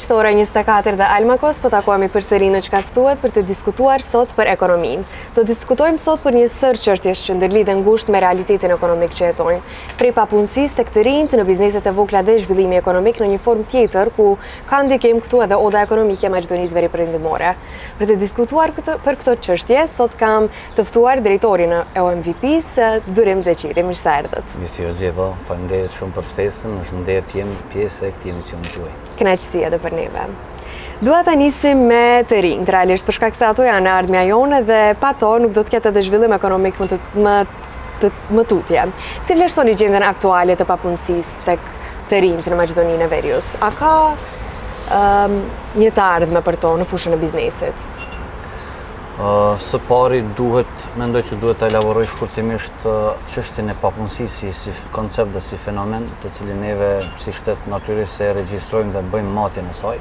miqtore 24 dhe Almakos, po takohemi përsëri në Çka thuhet për të diskutuar sot për ekonominë. Do diskutojmë sot për një sër çështjesh që ndërlidhen ngushtë me realitetin ekonomik që jetojmë. Prej papunësisë tek të rinjt në bizneset e vogla dhe zhvillimi ekonomik në një formë tjetër ku ka ndikim këtu edhe oda ekonomike e Maqedonisë Veriperëndimore. Për të diskutuar për këtë çështje, sot kam të ftuar drejtorin e OMVP-s, Durim Zeqiri. Mirë se erdhët. Mirë gjithë, faleminderit shumë për ftesën, është ndër të jem pjesë e këtij emisioni tuaj. Kënaqësi edhe për neve. Dua ta nisim me të rinjt, realisht për shkak se ato janë ardhmja jone dhe pa to nuk do të ketë edhe zhvillim ekonomik më tutje. Si vlerësoni gjendjen aktuale të papunësisë tek të rinjt në Maqedoninë e Veriut? A ka një të ardhme për to në fushën e biznesit? Së pari mendoj që duhet të elaboroj shkurtimisht çështjen e papunësisë si koncept dhe si fenomen, të cilin neve si shtet natyrisht se regjistrojmë dhe bëjmë matjen e saj.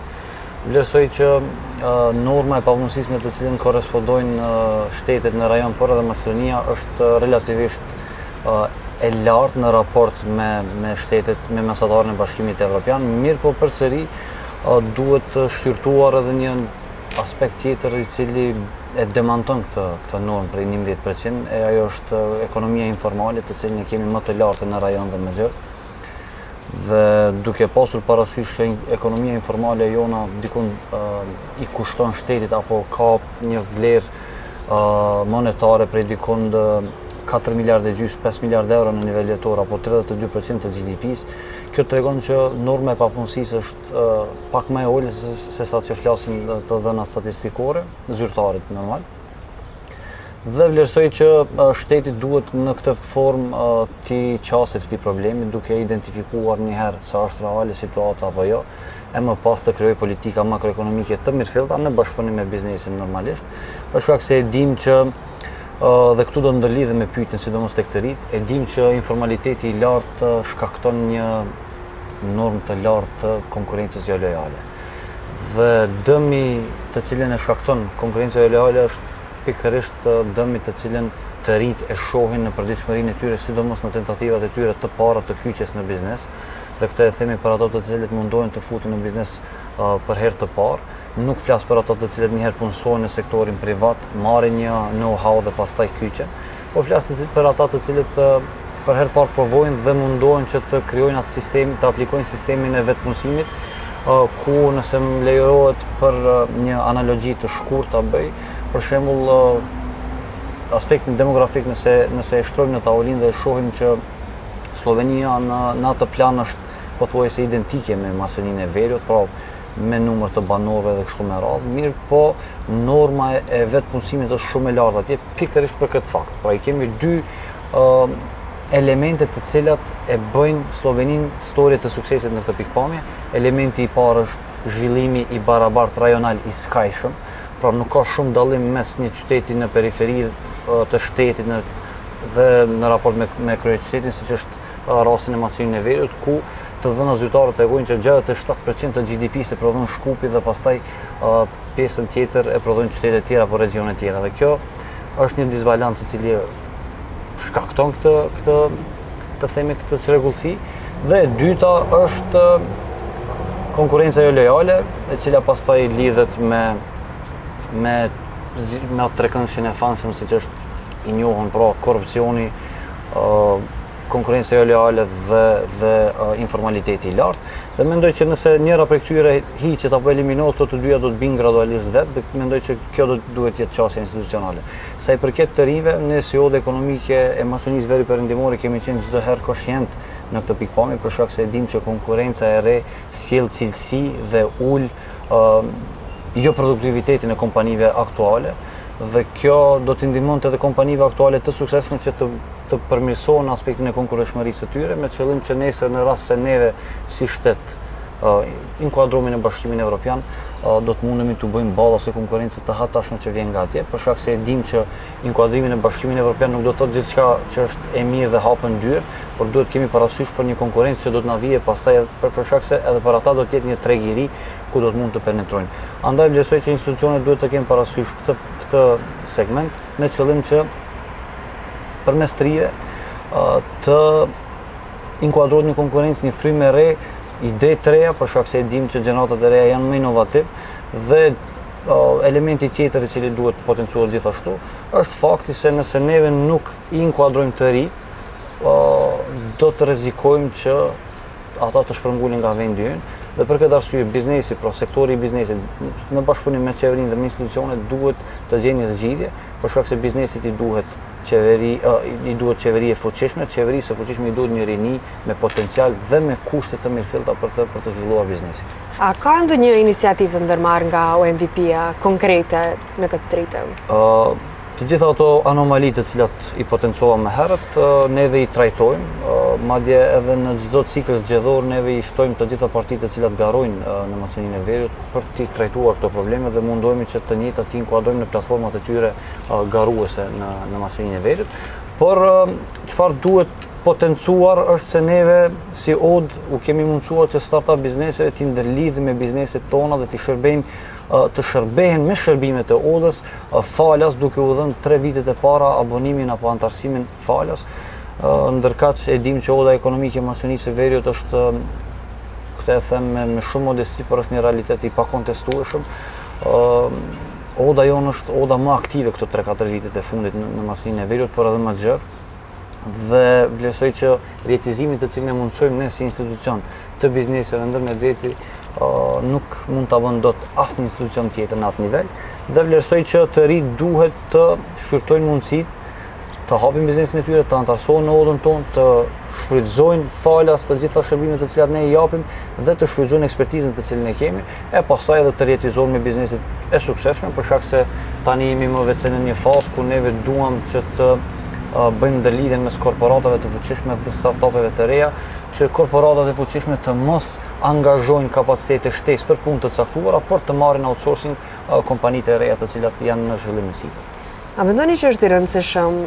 Vlerësoj që norma e papunësisë me të cilin korrespondojnë shtetet në rajon, por edhe Maqedonia është relativisht e lartë në raport me shtetet, me mesatarën e Bashkimit Evropian, mirë po përsëri duhet të shqyrtuar edhe një aspekt tjetër i cili e demanton këtë normë për 11%, e ajo është ekonomia informale, të cilën e kemi më të lartë në rajon dhe më gjërë. Dhe duke pasur parasysh që ekonomia informale jona dikun i kushton shtetit apo ka një vlerë monetare prej dikun 4 miliardë gjys, 5 miliardë euro në nivel jetor apo 32% të GDP-s, kjo tregon që norma e papunësisë është pak më e ulët se sa që flasin të dhëna statistikore, zyrtarit normal. Dhe vlerësoj që shteti duhet në këtë formë t'i qaset këtij problemi, duke identifikuar njëherë sa është reale situata apo jo, e më pas të krijoj politika makroekonomike të mirëfillta në bashkëpunim me biznesin normalisht, për shkak se e dim që dhe këtu do ndërlidhe me pyetjen sidomos tek të rinjt, e dim që informaliteti i lartë shkakton një normë të lartë të konkurrencës jo lojale. Dhe dëmi të cilën e shkakton konkurrencia jo lojale është pikërisht dëmi të cilën të rinjt e shohin në përditshmërinë e tyre, sidomos në tentativat e tyre të para të kyçjes në biznes. Dhe këtë e themi për ato të cilët mundohen të futen në biznes për herë të parë. Nuk flas për ato të cilët një herë punësojnë në sektorin privat, marrin një know-how dhe pastaj kyçen, po flas për ata të cilët për herë parë provojnë dhe mundohen që të krijojnë atë sistem, të aplikojnë sistemin e vetpunësimit, ku nëse më lejohet për një analogji të shkurtë ta bëj, për shembull aspektin demografik nëse e shtrojmë në tavolinë dhe shohim që Slovenia në atë plan është pothuajse identike me Maqedoninë e Veriut, pra me numër të banorëve dhe kështu me radhë, mirë po norma e vetpunësimit është shumë e lartë atje pikërisht për këtë fakt. Pra i kemi dy elemente të cilat e bëjnë Sloveninë historie të suksesit në këtë pikpamje. Elementi i parë është zhvillimi i barabartë rajonal i skajshëm, pra nuk ka shumë dallim mes një qyteti në periferi të shtetit dhe në raport me kryeqytetin, siç është rastin e Maqedoninë e Veriut, ku të dhëna zyrtare tregojnë që 67% të GDP-s e prodhon Shkupi dhe pastaj pjesën tjetër e prodhojnë qytetet tjera apo regjionet tjera. Dhe kjo është një disbalancë i cili shkakton këtë çrregullsi. Dhe e dyta është konkurrenca jo lojale, e cila pastaj lidhet me atë trekëndshjen e famshëm siç është i njohur, pra korrupsioni, konkurrencia jo lojale dhe informaliteti i lartë. Dhe mendoj që nëse njëra prej këtyre hiqet apo eliminohet, të dyja do të binë gradualisht vetë, dhe mendoj që kjo duhet jetë qasja institucionale. Sa i përket të rinjve, ne si odë ekonomike e Maqedonisë Veriperëndimore kemi qenë çdo herë koshient në këtë pikpamje, për shkak se e dim që konkurrenca e re sjell cilësi dhe ul jo produktivitetin e kompanive aktuale, dhe kjo do t'i ndihmonte edhe kompanive aktuale të suksesshme që të përmirësojnë aspektin e konkurrenshmërisë së tyre, me qëllim që nesër në rast se neve si shtet inkuadrohemi në Bashkimin Evropian, do të mundemi të bëjmë ballë ose konkurrencë të hatashme që vjen nga atje, për shkak se e dim që inkuadrimi në Bashkimin Evropian nuk do të thotë gjithçka që është e mirë dhe hapën dyrë, por duhet kemi parasysh për një konkurrencë që do të na vijë pastaj për shkak se edhe për ata do të jetë një tregëri ku do të mund të penetrojnë. Andaj vlerësoj që institucionet duhet të kenë parasysh këtë segment me qëllim që përmes tyre të inkuadrohet një konkurrencë, një frymë e re ide të reja, për shkak se e dim që gjeneratat e reja janë më inovativ dhe elementi tjetër i cili duhet potencuar gjithashtu është fakti se nëse neve nuk i inkuadrojmë të rinjt, do të rrezikojmë që ata të shpërngulin nga vendi ynë dhe për këtë arsye biznesi, sektori i biznesit në bashkëpunim me qeverinë dhe me institucionet duhet të gjejë një zgjidhje, për shkak se biznesit i duhet qeveri e fuqishme, qeverisë e fuqishme i duhet një rini me potencial dhe me kushte të mirëfillta për të zhvilluar biznesin. A ka ndonjë iniciativë të ndërmarrë nga OMVP-a konkrete në këtë drejtim? Të gjitha ato anomali të cilat i potencova më herët, neve i trajtojmë, madje edhe në çdo cikël zgjedhor neve i ftojmë të gjitha partitë të cilat garojnë në masinë e veriut për të trajtuar këto probleme dhe mundohemi që të njëjtat të inkuadrojmë në platformat e tyre garuese në masinë e veriut. Por çfarë duhet potencuar është se neve si OD u kemi mundësuar që startup bizneseve të ndërlidhim me bizneset tona dhe të shërbehen me shërbimet e OD-s falas, duke u dhënë 3 vitet e para abonimin apo antarësimin falas. Ndërkaq e dim që oda ekonomike e mashinisë së veriut është, këtë e them me shumë modesti, por është një realitet i pakontestueshëm. Oda jonë është oda më aktive këto 3-4 vitet e fundit në mashinë e veriut, por edhe më gjerë. Dhe vlerësoj që rjetëzimin të cilin e mundsojmë ne si institucion të bizneseve ndër me drejti nuk mund ta bën dot asnjë institucion tjetër në atë nivel, dhe vlerësoj që të rinjt duhet të shfrytëtojnë mundësitë të hapin biznesin e tyre, të antarësohen në odën tonë, të shfrytëzojnë falas të gjitha shërbimet të cilat ne i japim dhe të shfrytëzojnë ekspertizën të cilën e kemi, e pastaj edhe të rjetëzohen me bizneset e suksesshme, për shkak se tani jemi më vetë në një fazë ku neve duam që të bëjmë ndërlidhjen mes korporatave të fuqishme dhe startupeve të reja, që korporatat e fuqishme të mos angazhojnë kapacitete shtesë për punë të caktuara, por të marrin outsourcing kompanitë e reja të cilat janë në zhvillim të sipër. A mendoni që është i rëndësishëm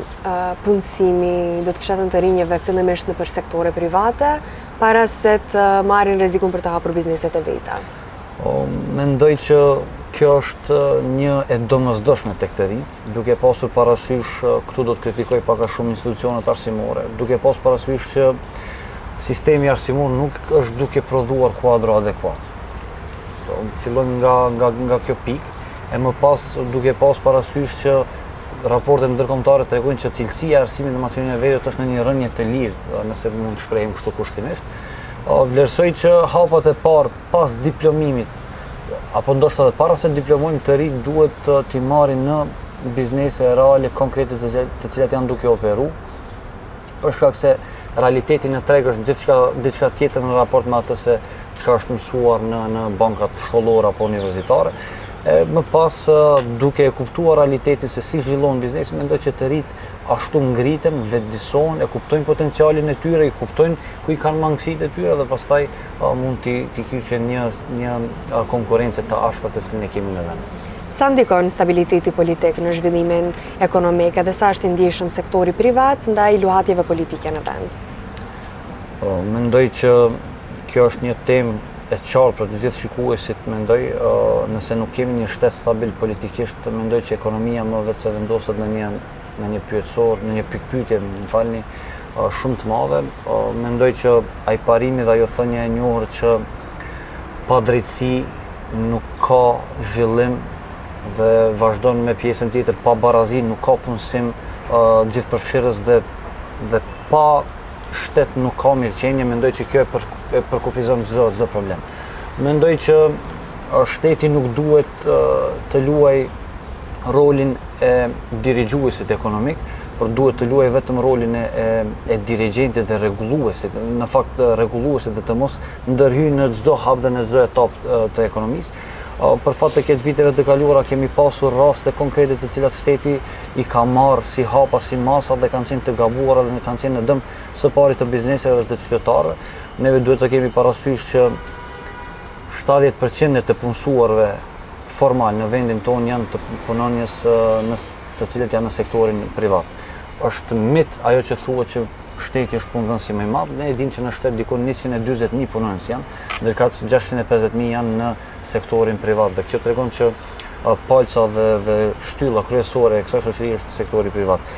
punësimi do të kisha thënë të rinjeve fillimisht nëpër sektore private para se të marrin rrezikun për të hapur bizneset e veta? Mendoj që kjo është një e domosdoshme tek të rinjt, duke pasur parasysh, këtu do të kritikoj pak a shumë institucionet arsimore, duke pasur parasysh që sistemi arsimor nuk është duke prodhuar kuadro adekuat. Fillojmë nga kjo pikë, e më pas duke pasur parasysh që raportet ndërkombëtare tregojnë që cilësia e arsimit në masinë e veriut është në një rënje të lirë, nëse mund të shprehim kështu kushtimisht. Vlerësoj që hapat e parë pas diplomimit, apo ndoshta edhe para se diplomojmë, të rinjt duhet t'i marrin në biznese reale konkrete të cilat janë duke operu, për shkak se realiteti në treg është diçka tjetër në raport me atë se çka është mësuar në bankat shkollore apo universitare. Më pas, duke e kuptuar realitetin se si zhvillohen biznesi, mendoj që të rinjt ashtu ngriten, vetëdijsohen, e kuptojnë potencialin e tyre, i kuptojnë ku i kanë mangësitë e tyre dhe pastaj mund t'i kyçen një konkurrencë të ashpër të cilën e kemi në vend. Sa ndikon stabiliteti politik në zhvillimin ekonomik dhe sa është i ndjeshëm sektori privat ndaj luhatjeve politike në vend? Mendoj që kjo është një temë e qartë për të gjithë shikuesit, mendoj, nëse nuk kemi një shtet stabil politikisht, mendoj që ekonomia më vetë se vendoset në një pyetësor, në një pikpyetje, më falni, shumë të madhe. Mendoj që ai parimi dhe ajo thënia e njohur që pa drejtësi nuk ka zhvillim dhe vazhdon me pjesën tjetër pa barazi, nuk ka punësim gjithëpërfshirës dhe pa shtet nuk ka mirëqenie, mendoj që kjo e përkufizon çdo problem. Mendoj që shteti nuk duhet të luaj rolin e dirigjuesit ekonomik, por duhet të luaj vetëm rolin e dirigjentit dhe rregulluesit, në fakt rregulluesit dhe të mos ndërhyjë në çdo hap dhe në çdo etapë të ekonomisë. Për fat të keq viteve të kaluara kemi pasur raste konkrete të cilat shteti i ka marrë si hapa, si masa dhe kanë qenë të gabuara dhe kanë qenë në dëm së pari të bizneseve dhe të qytetarëve. Neve duhet të kemi parasysh që 70% të punësuarve formal në vendin tonë janë të punonjës të cilët janë në sektorin privat. Është mit ajo që thuhet që shteti është punëdhënësi më i madh, ne e dimë që në shtet diku 140.000 punonjës janë, ndërkaq 650.000 janë në sektorin privat. Dhe kjo tregon që palca dhe shtylla kryesore e kësaj shoqërie është sektori privat.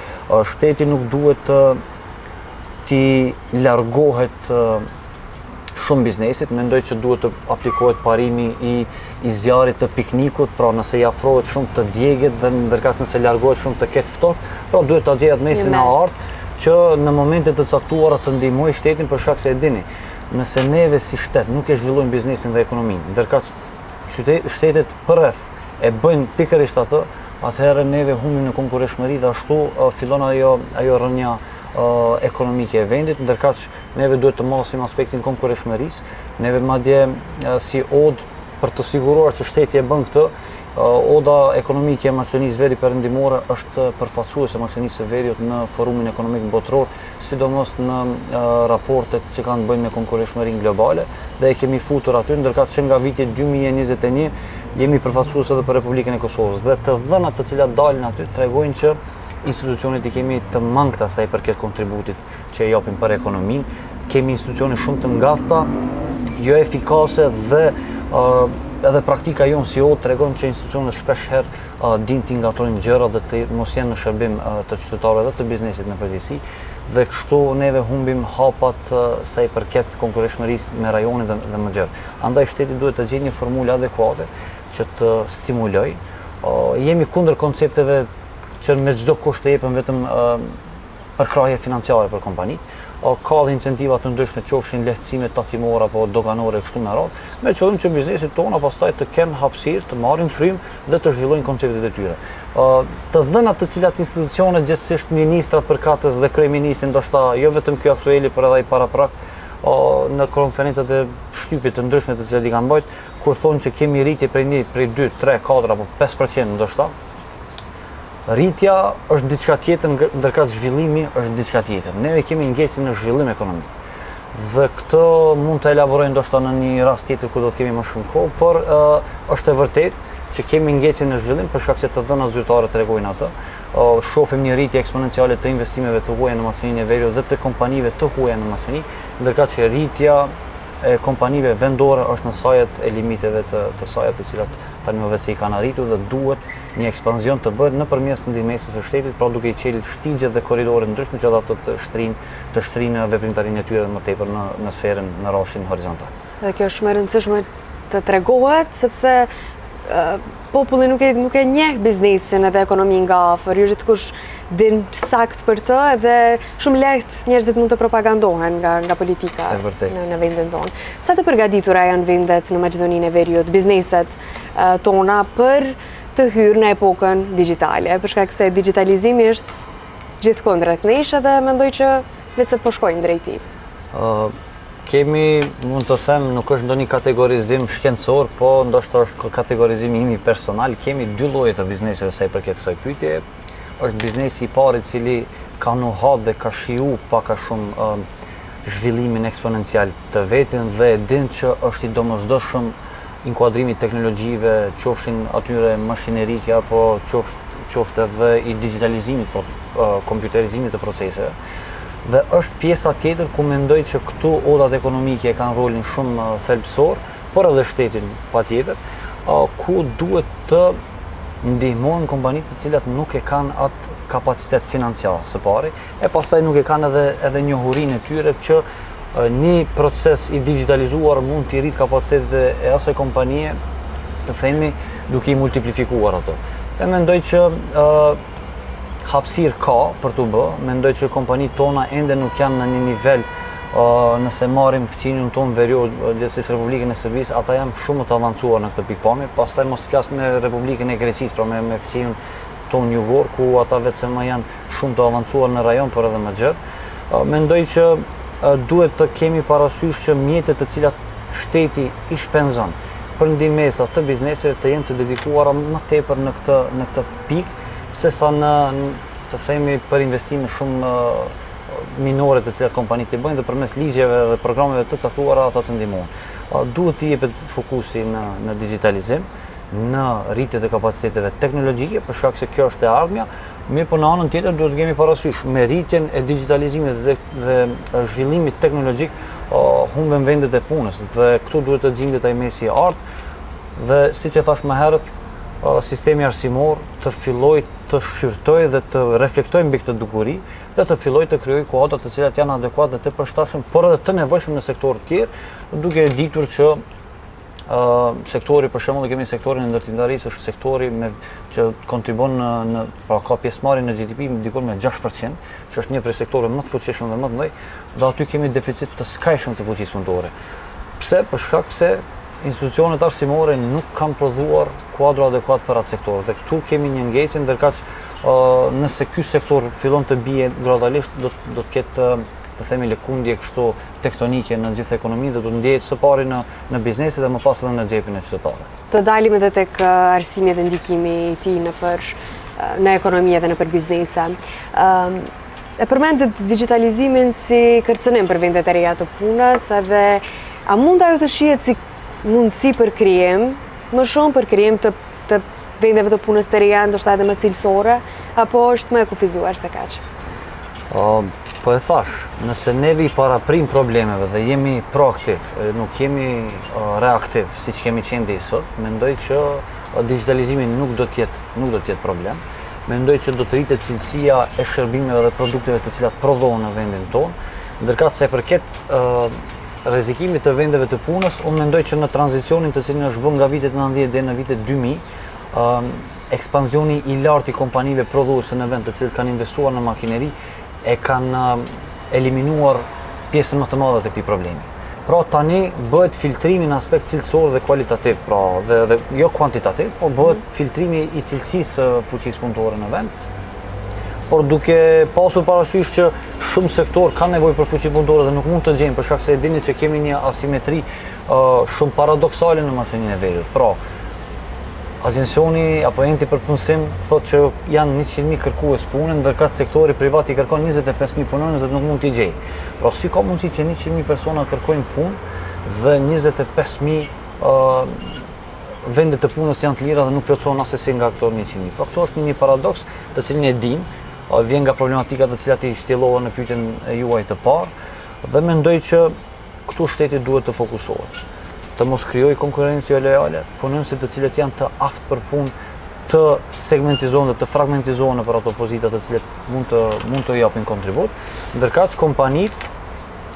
Shteti nuk duhet t'i largohet shumë biznesit. Mendoj që duhet të aplikohet parimi i zjarit të piknikut, pra nëse i afrohet shumë të djegit dhe ndërkaq nëse largohet shumë të ketë ftohtë, pra duhet ta gjejë atë mesin e artë që në momente të caktuara të ndihmojë shtetin, për shkak se e dini, nëse neve si shtet nuk e zhvillojmë biznesin dhe ekonominë, ndërkaq shtetet përreth e bëjnë pikërisht atë, atëherë neve humbim në konkurrentshmëri dhe ashtu fillon ajo rënja ekonomike e vendit, ndërkaq neve duhet të masim aspektin konkurrentshmërisë, neve madje si odë për të siguruar që shteti e bën këtë, oda ekonomike e Maqedonisë Veri Perëndimore është përfaqësuese Maqedonisë së Veriut në Forumin Ekonomik Botror, sidomos në raportet që kanë të bëjnë me konkurrentshmërinë globale, dhe e kemi futur aty, ndërkaq që nga viti 2021 jemi përfaqësues edhe për Republikën e Kosovës, dhe të dhënat të cilat dalin aty tregojnë që institucionet i kemi të mangëta sa i përket kontributit që i japim për ekonominë, kemi institucione shumë të ngathta, jo efikase dhe edhe praktika jonë si odë tregon që institucionet shpesh herë din t'i ngatrojnë gjëra dhe të mos jenë në shërbim të qytetarëve dhe të biznesit në përgjithësi, dhe kështu neve humbim hapat sa i përket konkurrentshmërisë me rajonin dhe më gjërë. Andaj shteti duhet të gjejë një formulë adekuate që të stimuloj. Jemi kundër koncepteve që me çdo kusht të jepen vetëm përkrahje financiare për kompanitë. Ka dhe incentiva të ndryshme, qofshin lehtësime tatimore apo doganore kështu me radhë, me qëllim që biznesit tona pastaj të kenë hapësirë, të marrin frymë dhe të zhvillojnë konceptet e tyre. Të dhënat të cilat institucionet, gjithsesi ministrat përkatës dhe kryeministri, ndoshta jo vetëm ky aktueli, por edhe ai paraprak, në konferencat e shtypit të ndryshme të cilat i kanë bërë, kur thonë që kemi rritje prej 2, 3, 4 apo 5% ndoshta, rritja është diçka tjetër, ndërkaq zhvillimi është diçka tjetër. Neve kemi ngecin në zhvillim ekonomik. Dhe këtë mund të elaborojmë ndoshta në një rast tjetër ku do të kemi më shumë kohë, por është e vërtetë që kemi ngecin në zhvillim për shkak se të dhënat zyrtare tregojnë atë. Shohim një rritje eksponenciale të investimeve të huaja në Maqedoninë e Veriut dhe të kompanive të huaja në Maqedoni, ndërkaq që rritja e kompanive vendore është në sajat e limiteve të sajat të cilat tani më vetë se i kanë arritur, dhe duhet një ekspanzion të bëhet nëpërmjet ndihmësisë së shtetit, pra duke i qelë shtigje dhe korridore ndryshme që ato të shtrinë veprimtarinë e tyre më tepër në sferën, në rrafshin horizontal. Dhe kjo është më e rëndësishme të tregohet, sepse populli nuk e njeh biznesin edhe ekonominë nga afër, jo gjithkush din sakt për të, dhe shumë lehtë njerëzit mund të propagandohen nga politika në vendin tonë. Sa të përgatitura janë vendet në Maqedoninë e Veriut, bizneset tona për të hyrë në epokën digjitale, për shkak se digitalizimi është gjithkund rreth nesh dhe mendoj që vetë se po shkojmë drejt tij. Kemi, mund të them, nuk është ndonjë kategorizim shkencor, po ndoshta është kategorizimi im personal. Kemi dy lloje të bizneseve sa i përket kësaj pyetje. Është biznesi i parë i cili ka know-how dhe ka shiju pak a shumë zhvillimin eksponencial të vetin dhe din që është i domosdoshëm inkuadrimi teknologjive, qofshin atyre mashinerike apo qoftë edhe i digitalizimit, kompjuterizimit të proceseve. Dhe është pjesa tjetër ku mendoj që këtu odat ekonomike kanë rolin shumë thelbësor, por edhe shtetin patjetër, ku duhet të ndihmojnë kompanitë të cilat nuk e kanë atë kapacitet financiar së pari, e pastaj nuk e kanë edhe njohurinë e tyre që një proces i digitalizuar mund t'i rrit kapacitetet e asaj kompanie, të themi, duke i multiplifikuar ato. E mendoj që hapësirë ka për të bë, mendoj që kompanitë tona ende nuk janë në një nivel, nëse marrim fqinjën tonë verior, gjithsesi Republikën e Serbisë, ata janë shumë të avancuar në këtë pikpamje, pastaj mos flas me Republikën e Greqisë, pra me fqinjën tonë jugor, ku ata vetëm janë shumë të avancuar në rajon, por edhe më gjerë. Mendoj që duhet të kemi parasysh që mjetet të cilat shteti i shpenzon për ndihmesa të bizneseve të jenë të dedikuara më tepër në këtë pikë, sesa të themi për investime shumë minore të cilat kompanitë i bëjnë dhe përmes ligjeve dhe programeve të caktuara ata të ndihmojnë. Duhet të jepet fokusi në digitalizim, në rritje të kapaciteteve teknologjike, për shkak se kjo është e ardhmja, mirë po në anën tjetër duhet të kemi parasysh me rritjen e digitalizimit dhe zhvillimit teknologjik humben vendet e punës, dhe këtu duhet të gjendet ai mesi i artë, dhe siç e thash më herët, sistemi arsimor të filloj të shqyrtoj dhe të reflektoj mbi këtë dukuri dhe të filloj të krijoj kuadra të cilat janë adekuate dhe të përshtatshëm, por edhe të nevojshëm në sektorë të tjerë, duke ditur që sektori, për shembull, kemi sektorin e ndërtimtarisë, është sektori që kontribon pra ka pjesëmarrje në GDP diku me 6%, që është një prej sektorëve më të fuqishëm dhe më të mëdhenj, dhe aty kemi deficit të skajshëm të fuqisë punëtore. Pse? Për shkak se institucionet arsimore nuk kanë prodhuar kuadro adekuat për atë sektor. Dhe këtu kemi një ngecje, ndërkaq nëse ky sektor fillon të bie gradualisht, do të ketë të themi lëkundje kështu tektonike në gjithë ekonominë dhe do të ndjehet së pari në bizneset dhe më pas edhe në xhepin e qytetarëve. Do dalim edhe tek arsimi dhe ndikimi i tij në ekonomi dhe në për biznese. E përmendet digitalizimin si kërcënim për vendet e reja të punës, edhe a mund ajo të shihet si mundësi për krijim, më shumë për krijim të vendeve të punës të reja, ndoshta edhe më cilësore, apo është më e kufizuar se kaq? Po e thash, nëse neve i paraprim problemeve dhe jemi proaktiv, nuk jemi reaktiv siç kemi qenë deri sot, mendoj që digitalizimi nuk do të jetë problem. Mendoj që do të rritet cilësia e shërbimeve dhe produkteve të cilat prodhohen në vendin tonë, ndërkaq sa i përket rrezikimit të vendeve të punës, unë mendoj që në tranzicionin të cilin është bërë nga vitet 90 deri në vitet 2000, ekspansioni i lartë i kompanive prodhuese në vend të cilët kanë investuar në makineri e kanë eliminuar pjesën më të madhe të këtij problemi. Pra tani bëhet filtrimi në aspekt cilësor dhe kualitativ, pra dhe jo kuantitativ, por bëhet filtrimi i cilësisë së fuqisë punëtore në vend. Por duke pasur parasysh që shumë sektor kanë nevojë për fuqi punëtore dhe nuk mund të gjejnë për shkak se e dini që kemi një asimetri shumë paradoksale në mashininë e veriut. Pra, Agjencioni apo enti për punësim thotë që janë 100.000 kërkues pune, ndërkaq sektori privat i kërkon 25.000 punonjës dhe nuk mund t'i gjejë. Pra si ka mundësi që 100.000 persona kërkojnë punë dhe 25.000 vendet të punës janë të lira dhe nuk plotësohen asesi nga këto 100.000. Pra këto është një paradoks të cilin e dim, vjen nga problematikat të cilat i shtjellohen në pyetjen e juaj të parë dhe mendoj që këtu shteti duhet të fokusohet. Të mos krijojë konkurrencë lojale, punonësit të cilët janë të aftë për punë të segmentizohen dhe të fragmentizohen për ato pozita të cilët mund të japin kontribut, ndërkaq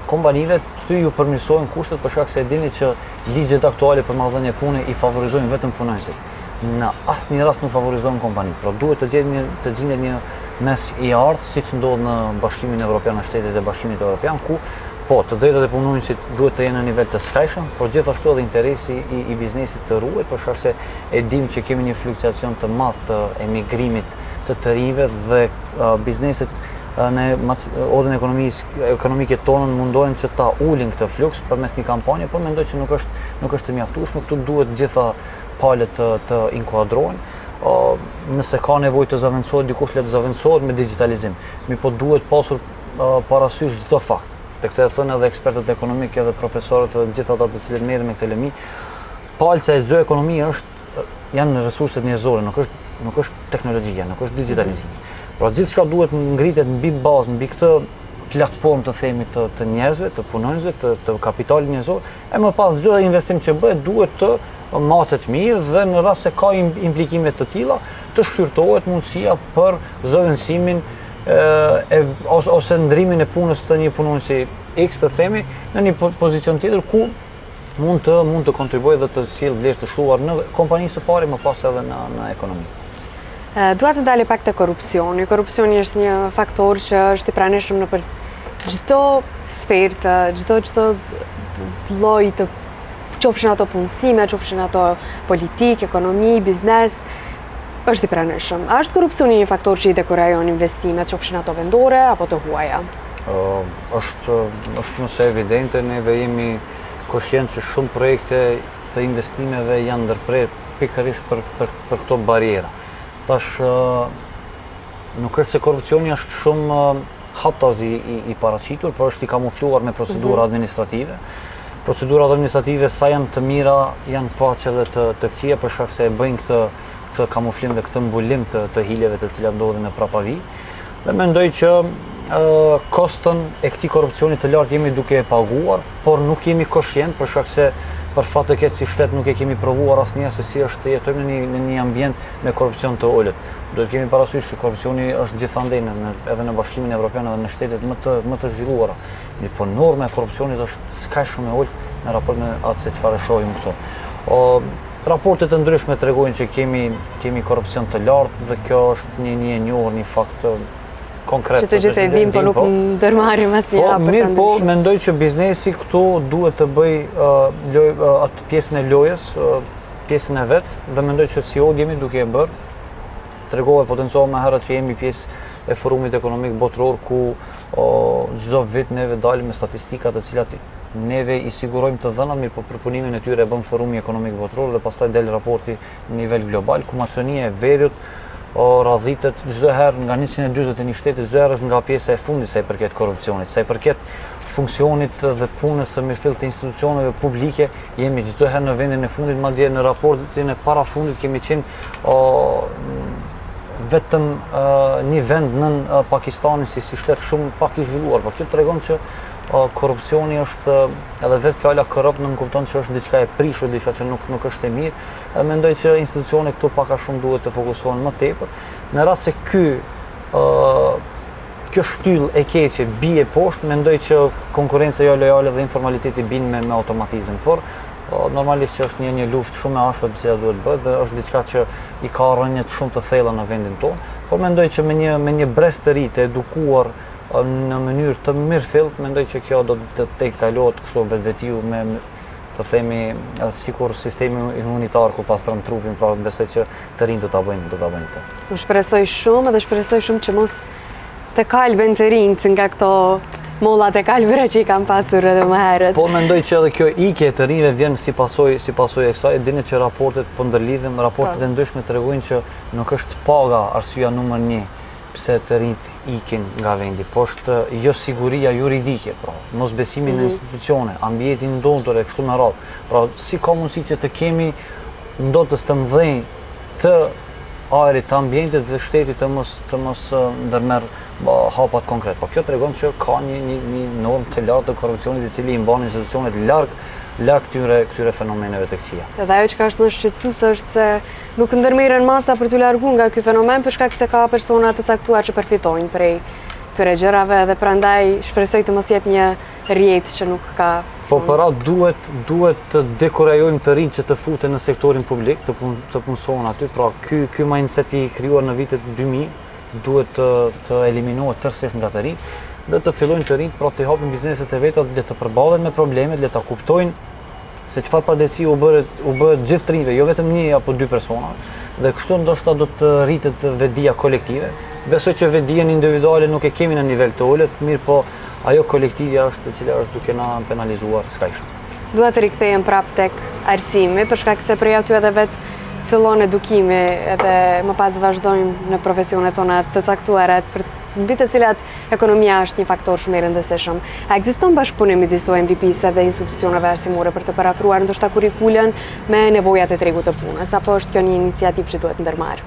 kompanive ty ju përmirësojnë kushtet për shkak se e dini që ligjet aktuale për marrëdhënie pune i favorizojnë vetëm punonësit. Në asnjë rast nuk favorizojnë kompanitë, pra duhet të gjendet një mes i artë, siç ndodh në Bashkimin Evropian, në Shtetet e Bashkimit Evropian, ku po, të drejtat e punonjësit duhet të jenë në nivel të skajshëm, por gjithashtu edhe interesi i biznesit të ruhet, për shkak se e dim që kemi një fluktuacion të madh të emigrimit të rinjve dhe bizneset në odën ekonomike tonën mundohen që ta ulin këtë fluks përmes një kampanje, por mendoj që nuk është të mjaftueshme, këtu duhet gjitha palët të inkuadrohen. Nëse ka nevojë të zaventësohet dikush, le të zaventësohet me digitalizim, po duhet pasur parasysh çdo fakt. Të këtë e thënë edhe ekspertët ekonomikë edhe profesorët dhe gjithë ata të cilët merren me këtë lëmi, palca e çdo ekonomie janë resurset njerëzore, nuk është teknologjia, nuk është digitalizimi. Pra gjithçka duhet ngritet mbi bazë, mbi këtë platformë të themi të njerëzve, të punonjësve, të kapitalit njerëzor, e më pas çdo investim që bëhet duhet të matet mirë dhe në rast se ka implikime të tilla, të shqyrtohet mundësia për zëvendësimin ose ndrimin e punës të një punonjësi X të themi në një pozicion tjetër ku mund të kontribuojë dhe të sjellë vlerë të shtuar në kompaninë së pari, më pas edhe në ekonomi. Dua të ndalë pak te korrupsioni. Korrupsioni është një faktor që është i pranishëm në për çdo sferë të çdo lloj të qofshin ato punësime, qofshin ato politikë, ekonomi, biznes, është i pranishëm. A është korrupsioni një faktor që i dekurajon investimet, qofshin ato vendore apo të huaja? Është mëse evidente, neve jemi koshient që shumë projekte të investimeve janë ndërprer pikërisht për këto barriera. Tash nuk është se korrupsioni është shumë haptazi i paraqitur, por është i kamufluar me procedura administrative. Procedurat administrative sa janë të mira, janë paqe dhe të këqija për shkak se e bëjnë këtë kamuflim dhe këtë mbulim të hiljeve të cilat ndodhin në prapavi. Dhe mendoj që kostën e këtij korrupsioni të lartë jemi duke e paguar, por nuk jemi koshient për shkak se për fat të keq si shtet nuk e kemi provuar asnjëherë se si është të jetojmë në një ambient me korrupsion të ulët. Do të kemi parasysh se korrupsioni është gjithandej edhe në Bashkimin Evropian edhe në shtetet më të zhvilluara. Po norma e korrupsionit është s'ka shumë e ulët në raport me atë se çfarë shohim këtu. Raportet të ndryshme tregojnë që kemi korrupsion të lartë dhe kjo është një e njohur, një fakt konkret. Që të gjithë e dim, po nuk ndërmarrim asnjë hap për ta mirë, po mendoj që biznesi këtu duhet të bëj atë pjesën e lojës, pjesën e vet, dhe mendoj që si jemi duke e bërë. Tregova potencial më herët që jemi pjesë e Forumit Ekonomik Botëror ku çdo vit neve dalim me statistika të cilat neve i sigurojmë të dhënat, mirë po përpunimin e tyre e bën Forumi Ekonomik Botëror dhe pastaj del raporti në nivel global ku maqënia e veriut radhitet çdo herë nga 141 shtete, çdo herë është nga pjesa e fundit sa i përket korrupsionit, sa i përket funksionit dhe punës së mirëfillt të institucioneve publike, jemi çdo herë në vendin e fundit, madje në raportin e parafundit kemi qenë vetëm një vend nën Pakistanin si shtet shumë pak i zhvilluar, por kjo tregon që korrupsioni është edhe vetë fjala korrupt nuk kupton që është diçka e prishur, diçka që nuk është e mirë. Edhe mendoj që institucionet këtu pak a shumë duhet të fokusohen më tepër. Në rast se kjo shtyllë e keqe bie poshtë, mendoj që konkurrenca jo lojale dhe informaliteti bin me automatizëm. Por normalisht që është një luftë shumë e ashpër që duhet bëhet dhe është diçka që i ka rënje shumë të thella në vendin tonë. Por mendoj që me një brez të ri të edukuar në mënyrë të mirëfillt, mendoj që kjo do të tejkalohet kështu vetvetiu me të themi sikur sistemi imunitar ku pastron trupin, pra besoj që të rinj do ta bëjnë këtë. Unë shpresoj shumë dhe shpresoj shumë që mos të kalben të rinjt nga këto mollat e kalbëra që i kam pasur edhe më herët. Po mendoj që edhe kjo ikje të rinjve vjen si pasojë e kësaj. Dini që raportet po ndërlidhen, raportet e ndryshme tregojnë që nuk është paga arsyeja numër 1 pse të rinjt ikin nga vendi, po është jo siguria juridike, pra mos besimi në institucione, ambientin ndonjëtor e kështu me radhë. Pra si ka mundësi që të kemi ndotës të mëdhenj të ajrit, të ambientit dhe shtetit të mos ndërmerr hapat konkret. Po kjo tregon që ka një normë të lartë të korrupsionit i cili i mban institucionet larg këtyre fenomeneve të këqija. Edhe ajo që është më shqetësuese është se nuk ndërmerren masa për t'u larguar nga ky fenomen për shkak se ka persona të caktuar që përfitojnë prej këtyre gjërave dhe prandaj shpresoj të mos jetë një rrjet që nuk ka fund. Po para duhet të dekurajojmë të rinj që të futen në sektorin publik, të punësohen aty, pra ky mindset i krijuar në vitet 2000 duhet të eliminohet tërësisht nga të rinj dhe të fillojnë të rinj, pra të hapin bizneset e veta, le të përballen me problemet, le ta kuptojnë se çfarë padrejti u bëhet gjithë të rinjve, jo vetëm një apo dy persona, dhe kështu ndoshta do të rritet vetdia kolektive. Besoj që vetdijen individuale nuk e kemi në nivel të ulët, mirë po ajo kolektive është e cila është duke na penalizuar skajshëm. Dua të rikthehem prapë tek arsimi, për shkak se prej aty edhe vet fillon edukimi edhe më pas vazhdojmë në profesionet tona të caktuara mbi të cilat ekonomia është një faktor shumë i rëndësishëm. A ekziston bashkëpunim midis OMVP-së dhe institucioneve arsimore për të parafruar ndoshta kurrikulën me nevojat e tregut të punës, apo është kjo një iniciativë që duhet ndërmarrë?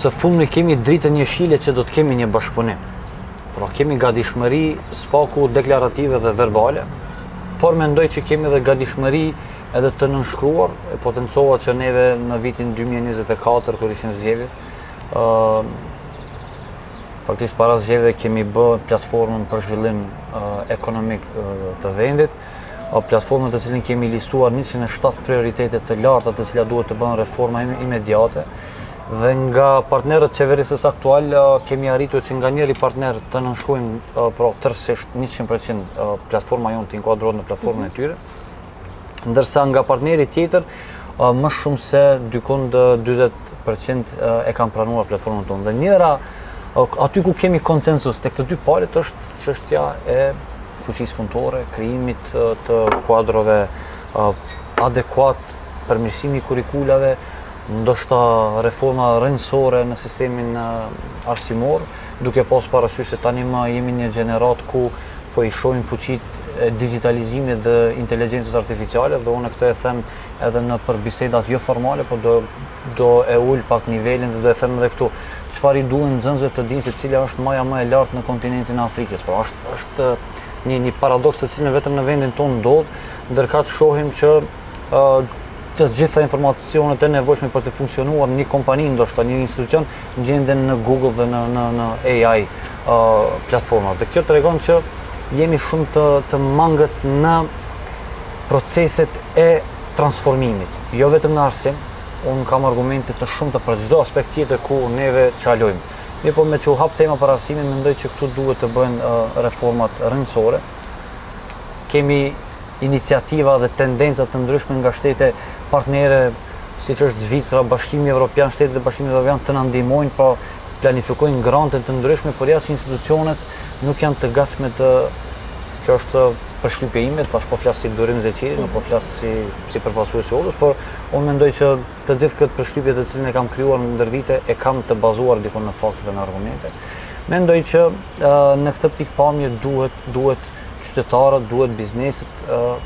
Së fundmi kemi dritën jeshile që do të kemi një bashkëpunim. Pra kemi gatishmëri spaku deklarative dhe verbale, por mendoj që kemi edhe gatishmëri edhe të nënshkruar, e potencova që neve në vitin 2024 kur ishin zgjedhjet, faktikisht para zgjedhjeve kemi bërë platformën për zhvillim ekonomik të vendit, platformën të cilin kemi listuar 107 prioritete të larta të cilat duhet të bëhen reforma imediate. Dhe nga partnerët qeverisës aktual kemi arritur që nga njëri partner të nënshkruajmë tërësisht 100% platforma jonë të inkuadrohet në platformën e tyre, ndërsa nga partneri tjetër më shumë se dykund 40% e kanë pranuar platformën tonë. Dhe njëra aty ku kemi konsensus tek të dy palët është çështja e fuqisë punëtore, krijimit të kuadrove adekuat, përmirësimi i kurrikulave, ndoshta reforma rrënjësore në sistemin arsimor, duke pas parasysh se tani më jemi një gjenerat ku po i shohim fuqitë e digitalizimit dhe inteligjencës artificiale dhe unë këtë e them edhe në për bisedat jo formale, po do e ul pak nivelin dhe do e them edhe këtu. Çfarë i duhen nxënësve të dinë se cila është maja më e lartë në kontinentin e Afrikës. Pra është një paradoks të cilën vetëm në vendin tonë ndodh, ndërkaq shohim që të gjitha informacionet e nevojshme për të funksionuar një kompani, ndoshta një institucion, gjenden në Google dhe në AI platforma. Dhe kjo tregon që jemi shumë të mangët në proceset e transformimit, jo vetëm në arsim. Unë kam argumente të shumta për çdo aspekt tjetër ku neve çalojmë. Po me që u hap tema për arsimin, mendoj që këtu duhet të bëhen reformat rrënjësore. Kemi iniciativa dhe tendenca të ndryshme nga shtete partnere, siç është Zvicra, Bashkimi Evropian, shtetet e Bashkimit Evropian të na ndihmojnë, pra planifikojnë grante të ndryshme, por jashtë institucionet nuk janë të gatshme të. Kjo është përshtypja ime, tash po flas si Durim Zeqiri, nuk po flas si përfaqësues i Odës, por unë mendoj që të gjithë këtë përshtypje të cilën e kam krijuar ndër vite e kam të bazuar dikon në fakte dhe në argumente. Mendoj që në këtë pikpamje duhet qytetarët, duhet bizneset,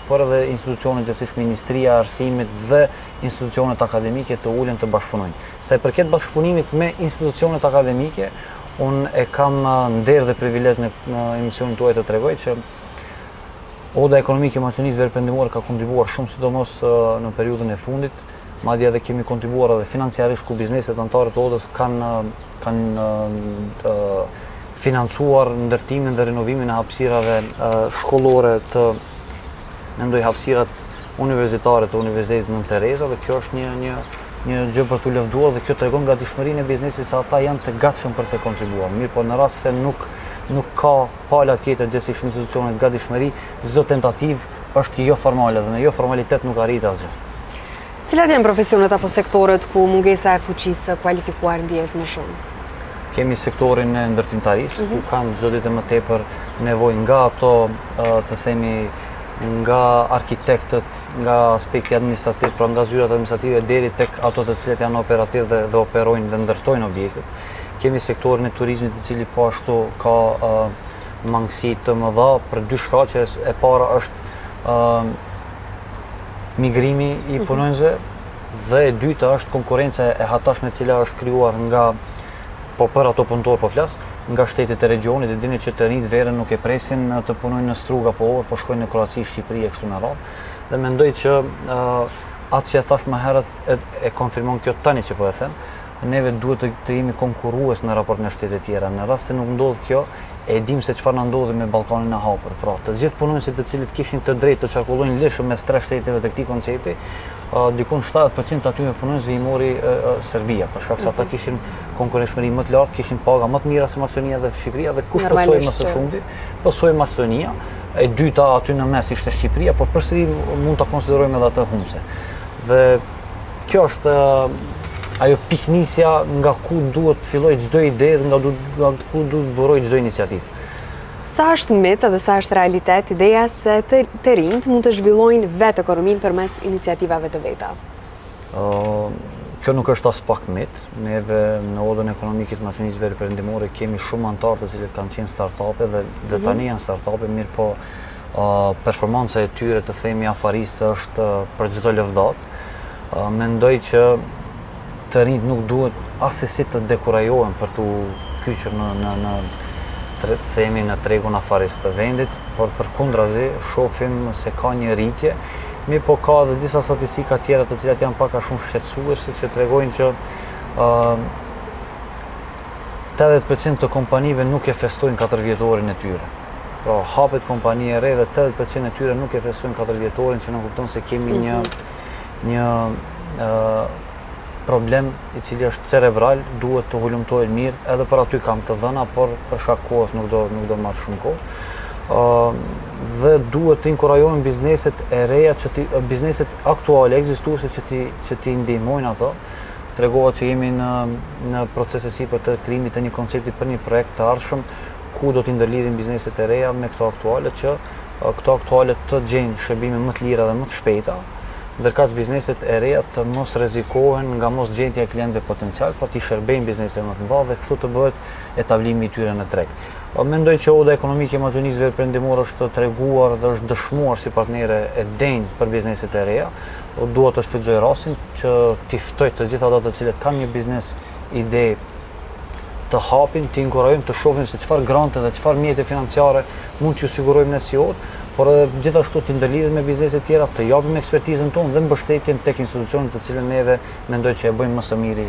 por edhe institucionet gjithsesi Ministria e Arsimit dhe institucionet akademike të ulen të bashkëpunojnë. Sa i përket bashkëpunimit me institucionet akademike, unë e kam nder dhe privilegj në emisionin tuaj të tregoj që Oda Ekonomike e Maqedonisë Veriperëndimore ka kontribuar shumë, sidomos në periudhën e fundit, madje edhe kemi kontribuar edhe financiarisht ku bizneset anëtarë të Odës kanë financuar ndërtimin dhe renovimin e hapësirave shkollore të hapësirat universitare të Universitetit Nën Tereza, dhe kjo është një gjë për t'u lëvduar dhe kjo tregon gatishmërinë e biznesit se ata janë të gatshëm për të kontribuar. Mirë, po në rast se nuk ka pala tjetër gjithsesi institucionet gatishmëri, çdo tentativë është jo formale dhe në jo formalitet nuk arrit asgjë. Cilat janë profesionet apo sektorët ku mungesa e fuqisë së kualifikuar ndihet më shumë? Kemi sektorin e ndërtimtarisë, ku kanë çdo ditë më tepër nevojë nga ato, të themi, nga arkitektët, nga aspekti administrativ, pra nga zyrat administrative deri tek ato të cilët janë operativ dhe operojnë dhe ndërtojnë objektet. Kemi sektorin e turizmit, i cili po ashtu ka mangësi të mëdha për dy shkaqe. E para është migrimi i punonjësve dhe e dyta është konkurrenca e hatashme e cila është krijuar nga për ato punëtorë po flas, nga shtetet e regionit, e dini që të rinjt verën nuk e presin të punojnë në Strug apo Orë, po shkojnë në Kroaci, Shqipëri e kështu me radhë. Dhe mendoj që atë që e thash më herët e konfirmon kjo tani që po e them, neve duhet të jemi konkurrues në raport me shtetet tjera. Në rast se nuk ndodh kjo, e dim se çfarë na ndodhi me Ballkanin e hapur. Pra, të gjithë punonjësit të cilët kishin të drejtë të qarkullojnë lishëm mes tre shteteve të këtij koncepti, dikun 70% aty me punonjësve i mori Serbia, për shkak se ata kishin konkurrencëshmëri më të lartë, kishin paga më të mira se Maqedonia dhe Shqipëria, dhe kush pësoi më së shumti? Pësoi Maqedonia, e dyta aty në mes ishte Shqipëria, por përsëri mund ta konsiderojmë edhe atë humse. Dhe kjo është ajo piknisja nga ku duhet të fillojë çdo ide dhe nga ku duhet burojë çdo iniciativë. Sa është mit dhe sa është realitet ideja se të rinjt mund të zhvillojnë vetë ekonominë përmes iniciativave të veta? Kjo nuk është as pak mit. Neve në Odën Ekonomike të Maqedonisë Veriperëndimore kemi shumë anëtarë të cilët kanë qenë startupe dhe tani janë startupe, mirë po performanca e tyre, të themi afariste, është për çdo lëvdat. Mendoj që të rinjt nuk duhet asesi të dekurajohen për t'u kyçur në tregun afarist të vendit, por përkundrazi shohim se ka një rritje, mirë po ka edhe disa statistika tjera të cilat janë pak a shumë shqetësuese që tregojnë që 80% të kompanive nuk e festojnë 4-vjetorin e tyre. Pra hapet kompani e re dhe 80% e tyre nuk e festojnë 4-vjetorin, që na kupton se kemi një problem i cili është cerebral, duhet të hulumtohet mirë, edhe për aty kam të dhëna, por për shkak kohës nuk do marr shumë kohë. Dhe duhet të inkurajojmë bizneset e reja, bizneset aktuale, ekzistuese që ti ndihmojnë ato. Tregova që jemi në procese sipër të krijimit të një koncepti për një projekt të ardhshëm ku do t'i ndërlidhim bizneset e reja me këto aktuale, që këto aktuale të gjejnë shërbime më të lira dhe më të shpejta, ndërkaq bizneset e reja të mos rrezikohen nga mos gjendja e klientëve potencial, por të shërbejnë biznese më të mëdha dhe kështu të bëhet etablimi i tyre në treg. Mendoj që oda ekonomike e Maqedonisë Veriperëndimore është treguar dhe është dëshmuar si partnere e denjë për bizneset e reja. Dua të shfrytëzoj rastin që t'i ftoj të gjithë ata të cilët kanë një biznes ide të hapin, të inkurajojmë të shohim se çfarë grante dhe çfarë mjete financiare mund t'ju sigurojmë ne si orë, por edhe gjithashtu të ndërlidhemi me biznese tjera, të japim ekspertizën tonë dhe mbështetjen tek institucionet të cilën neve mendoj që e bëjmë më së miri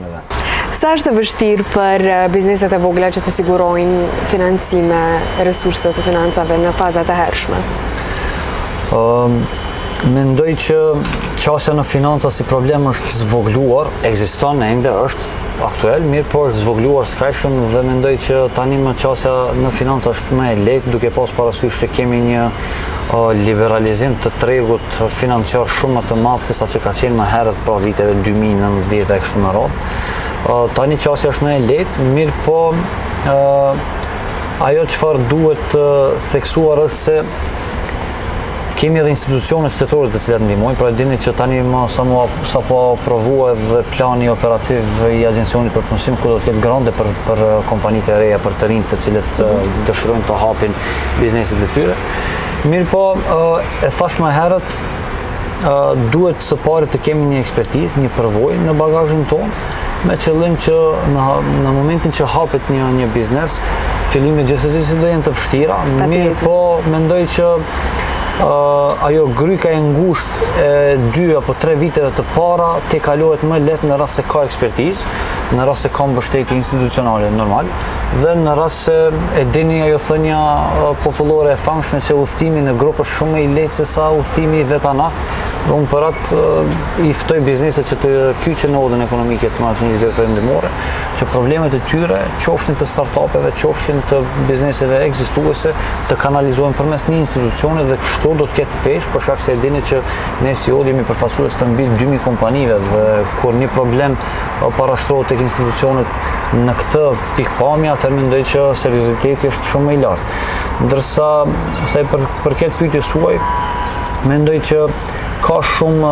në vend. Sa është e vështirë për bizneset e vogla që të sigurojnë financime, resurse të financave në fazat e hershme? Mendoj që qasja në financa si problem është zvogluar, ekziston ende, është aktual, mirë po është zvogluar s'kaqshëm dhe mendoj që tani më qasja në financa është më e lehtë, duke pas parasysh që kemi një liberalizim të tregut financiar shumë më të madh se sa që ka qenë më herët pra viteve 2019 e kështu me radhë. Tani qasja është më e lehtë, mirë po ajo çfarë duhet theksuar është se kemi edhe institucione shtetore të cilat ndihmojnë, pra dini që tani sapo aprovua edhe plani operativ i Agjencionit për Punësim, ku do të ketë grante për kompanitë e reja, për të rinjt të cilët dëshirojnë të hapin bizneset e tyre. Mirë po, e thash më herët, duhet së pari të kemi një ekspertizë, një përvojë në bagazhin tonë, me qëllim që në momentin që hapet një biznes, fillimet gjithsesi do jenë të vështira, mirë po mendoj që ajo gryka e ngushtë e 2 apo 3 viteve të para te kalohet më lehtë në rast se ka ekspertizë, në rast se ka mbështetje institucionale normal, dhe në rast se e dini ajo thënia popullore e famshme që udhëtimi në grup është shumë më i lehtë se sa udhëtimi vetanat. Dhe unë për atë i ftoj bizneset që të kyçen në odën ekonomike të Maqedonisë Veriperëndimore, që problemet e tyre, qofshin të startupeve, qofshin të bizneseve ekzistuese, të kanalizohen përmes një institucione dhe kështu do të ketë peshë, për shkak se e dini që ne si odë jemi përfaqësues të mbi 2000 kompanive dhe kur një problem parashtrohet tek institucionet në këtë pikpamje, atëherë mendoj që serioziteti është shumë më i lartë. Ndërsa sa i përket pyetjes suaj, mendoj që ka shumë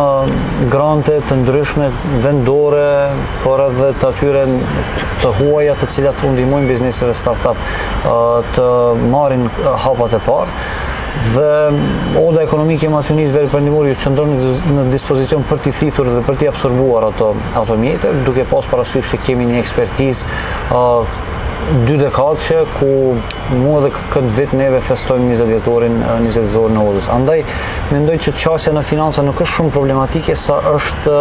grante të ndryshme vendore, por edhe të atyre të huaja të cilat u ndihmojnë bizneseve startup të marrin hapat e parë. Dhe oda ekonomike e Maqedonisë Veriperëndimore ju qëndron në dispozicion për t'i thithur dhe për t'i absorbuar ato mjete, duke pas parasysh që kemi një ekspertizë 2 dekadëshe ku mua dhe këtë vit neve festojmë 20 vjetorin në odës. Andaj, mendoj që qasja në financa nuk është shumë problematike sa është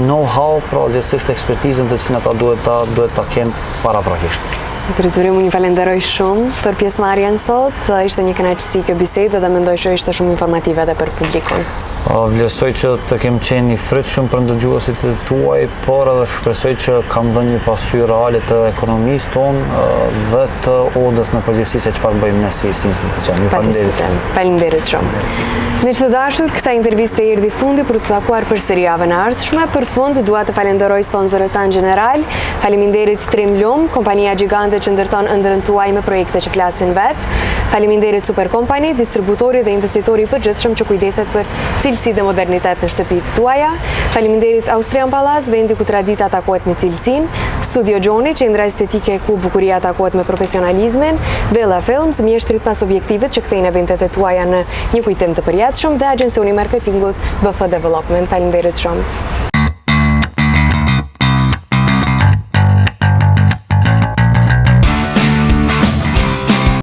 know-how, pra gjithsesi ekspertizën të cilën ata duhet ta kenë paraprakisht. Drejtori, unë ju falenderoj shumë për pjesëmarrjen sot. Ishte një kënaqësi kjo bisedë dhe mendoj që ishte shumë informative edhe për publikun. Vlerësoj që të kem qenë i frytshëm për ndëgjuesit e tuaj, por edhe shpresoj që kam dhënë një pasqyrë reale të ekonomisë tonë dhe të odës në përgjithësi se çfarë bëjmë ne si institucion. Faleminderit shumë. Miq të dashur, kësaj interviste erdhi fundi për të takuar përsëri javën e ardhshme. Për fund dua të falenderoj sponsorët tanë gjeneral. Faleminderit Streamlum, kompania gjigante që ndërton ëndrrën tuaj me projekte që flasin vet. Faleminderit Super Company, distributori dhe investitori i përgjithshëm që kujdeset për cilësi dhe modernitet në shtëpitë tuaja. Faleminderit Austrian Palace, vendi ku tradita takohet me cilësinë. Studio Gjoni, qendra estetike ku bukuria takohet me profesionalizmin. Bella Films, mjeshtrit pas objektivet që kthejnë eventet e tuaja në një kujtim të përjetshëm, dhe agjencioni marketingut BF Development. Faleminderit shumë.